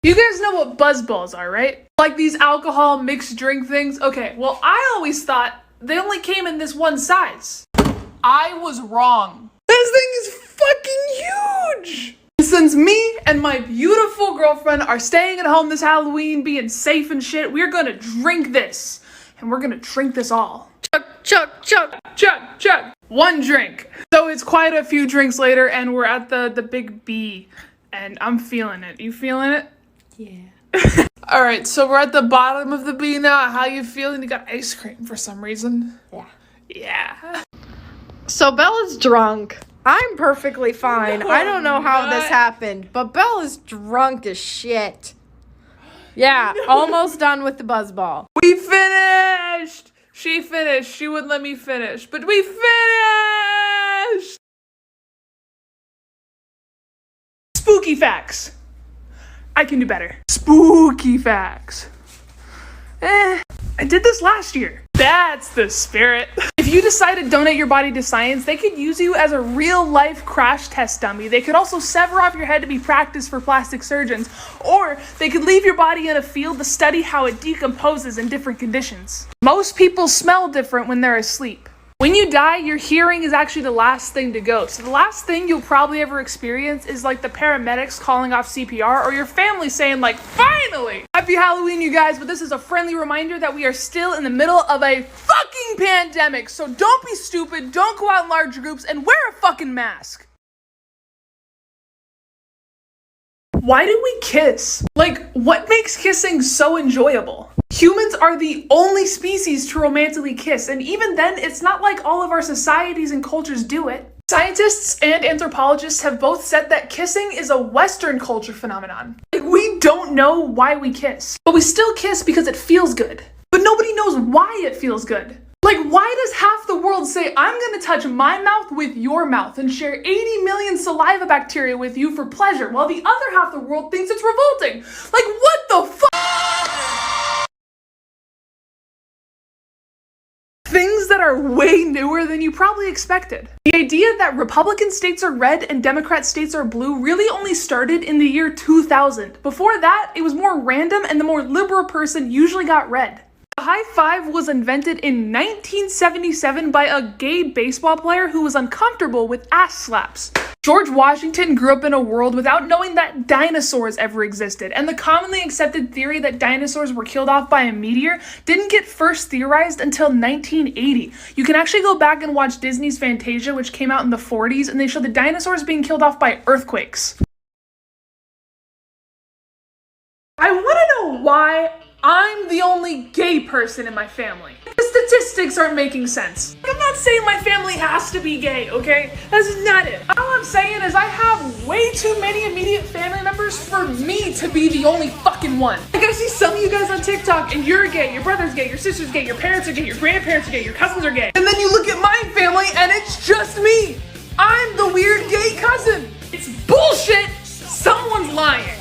You guys know what buzzballs are, right? Like these alcohol mixed drink things? Okay, well, I always thought they only came in this one size. I was wrong. This thing is fucking huge! Since me and my beautiful girlfriend are staying at home this Halloween, being safe and shit, we're gonna drink this. And we're gonna drink this all. Chug, chug, chug, chug, chug. One drink. So it's quite a few drinks later and we're at the big B. And I'm feeling it. You feeling it? Yeah. All right, so we're at the bottom of the B now. How you feeling? You got ice cream for some reason. Yeah. Yeah. So Bella's drunk. I'm perfectly fine. No, I don't know how I'm this not. happened, but Bella's drunk as shit. Yeah, almost done with the buzzball. We finished. She finished. She wouldn't let me finish, but we finished. Spooky facts. I can do better. Spooky facts. I did this last year. That's the spirit. If you decide to donate your body to science, they could use you as a real-life crash test dummy. They could also sever off your head to be practice for plastic surgeons, or they could leave your body in a field to study how it decomposes in different conditions. Most people smell different when they're asleep. When you die, your hearing is actually the last thing to go. So the last thing you'll probably ever experience is like the paramedics calling off CPR or your family saying like, finally! Happy Halloween, you guys, but this is a friendly reminder that we are still in the middle of a fucking pandemic. So don't be stupid, don't go out in large groups, and wear a fucking mask. Why do we kiss? Like, what makes kissing so enjoyable? Humans are the only species to romantically kiss, and even then, it's not like all of our societies and cultures do it. Scientists and anthropologists have both said that kissing is a Western culture phenomenon. Like, we don't know why we kiss, but we still kiss because it feels good. But nobody knows why it feels good. Like, why does half the world say, I'm gonna touch my mouth with your mouth and share 80 million saliva bacteria with you for pleasure, while the other half of the world thinks it's revolting? Like, what the fuck? Things that are way newer than you probably expected. The idea that Republican states are red and Democrat states are blue really only started in the year 2000. Before that, it was more random and the more liberal person usually got red. The high five was invented in 1977 by a gay baseball player who was uncomfortable with ass slaps. George Washington grew up in a world without knowing that dinosaurs ever existed, and the commonly accepted theory that dinosaurs were killed off by a meteor didn't get first theorized until 1980. You can actually go back and watch Disney's Fantasia, which came out in the 40s, and they show the dinosaurs being killed off by earthquakes. I want to know why I'm the only gay person in my family. The statistics aren't making sense. I'm not saying my family has to be gay, okay? That's not it. All I'm saying is I have way too many immediate family members for me to be the only fucking one. Like, I see some of you guys on TikTok and you're gay, your brother's gay, your sister's gay, your parents are gay, your grandparents are gay, your cousins are gay. And then you look at my family and it's just me. I'm the weird gay cousin. It's bullshit. Someone's lying.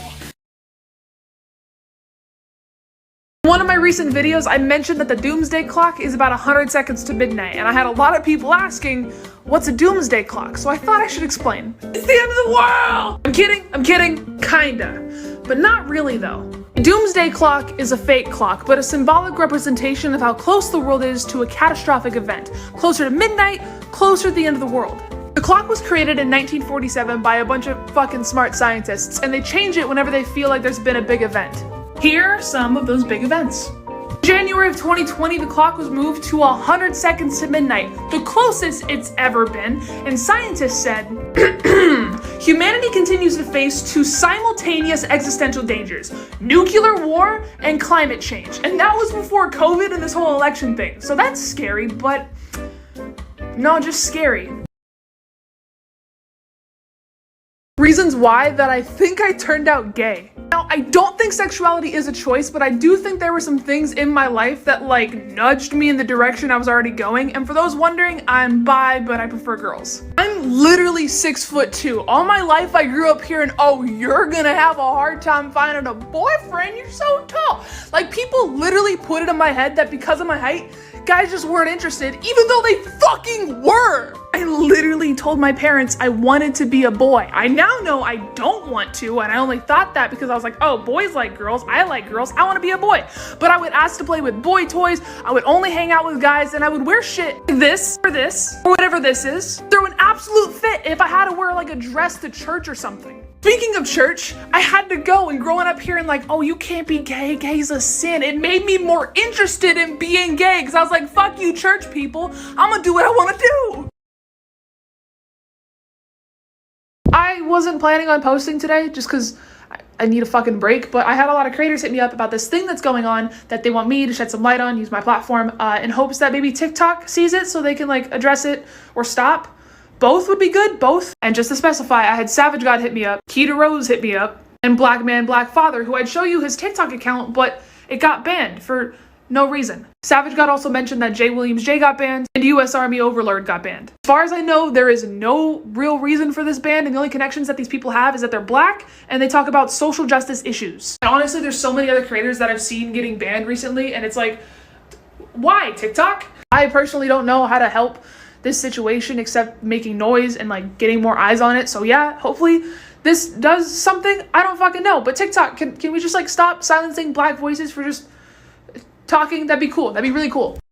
In one of my recent videos, I mentioned that the doomsday clock is about 100 seconds to midnight, and I had a lot of people asking, what's a doomsday clock? So I thought I should explain. It's the end of the world! I'm kidding, kinda. But not really though. A doomsday clock is a fake clock, but a symbolic representation of how close the world is to a catastrophic event. Closer to midnight, closer to the end of the world. The clock was created in 1947 by a bunch of fucking smart scientists, and they change it whenever they feel like there's been a big event. Here are some of those big events. In January of 2020, the clock was moved to 100 seconds to midnight, the closest it's ever been, and scientists said, humanity continues to face two simultaneous existential dangers: nuclear war and climate change. And that was before COVID and this whole election thing. So that's scary, but no, just scary. Reasons why that I think I turned out gay. Now, I don't think sexuality is a choice, but I do think there were some things in my life that like nudged me in the direction I was already going. And for those wondering, I'm bi, but I prefer girls. I'm literally 6'2". All my life I grew up hearing, oh, you're gonna have a hard time finding a boyfriend, you're so tall. Like, people literally put it in my head that because of my height, guys just weren't interested, even though they fucking were. I literally told my parents I wanted to be a boy. I now now know I don't want to, and I only thought that because I was like, oh, boys like girls, I like girls, I want to be a boy. But I would ask to play with boy toys, I would only hang out with guys, and I would wear shit like this, or whatever this is. Throw an absolute fit if I had to wear like a dress to church or something. Speaking of church, I had to go, and growing up hearing like, oh, you can't be gay, gay's a sin, it made me more interested in being gay, because I was like, fuck you church people, I'm gonna do what I want to do. I wasn't planning on posting today just because I need a fucking break, but I had a lot of creators hit me up about this thing that's going on that they want me to shed some light on, use my platform, in hopes that maybe TikTok sees it so they can like address it or stop. Both would be good, both. And just to specify, I had Savage God hit me up, Keita Rose hit me up, and Black Man Black Father, who I'd show you his TikTok account, but it got banned for no reason. Savage God also mentioned that Jay Williams J got banned and US Army Overlord got banned. As far as I know, there is no real reason for this ban, and the only connections that these people have is that they're black and they talk about social justice issues. And honestly, there's so many other creators that I've seen getting banned recently, and it's like, why, TikTok? I personally don't know how to help this situation except making noise and like getting more eyes on it. So yeah, hopefully this does something. I don't fucking know. But TikTok, can we just like stop silencing black voices for just talking? That'd be cool. That'd be really cool.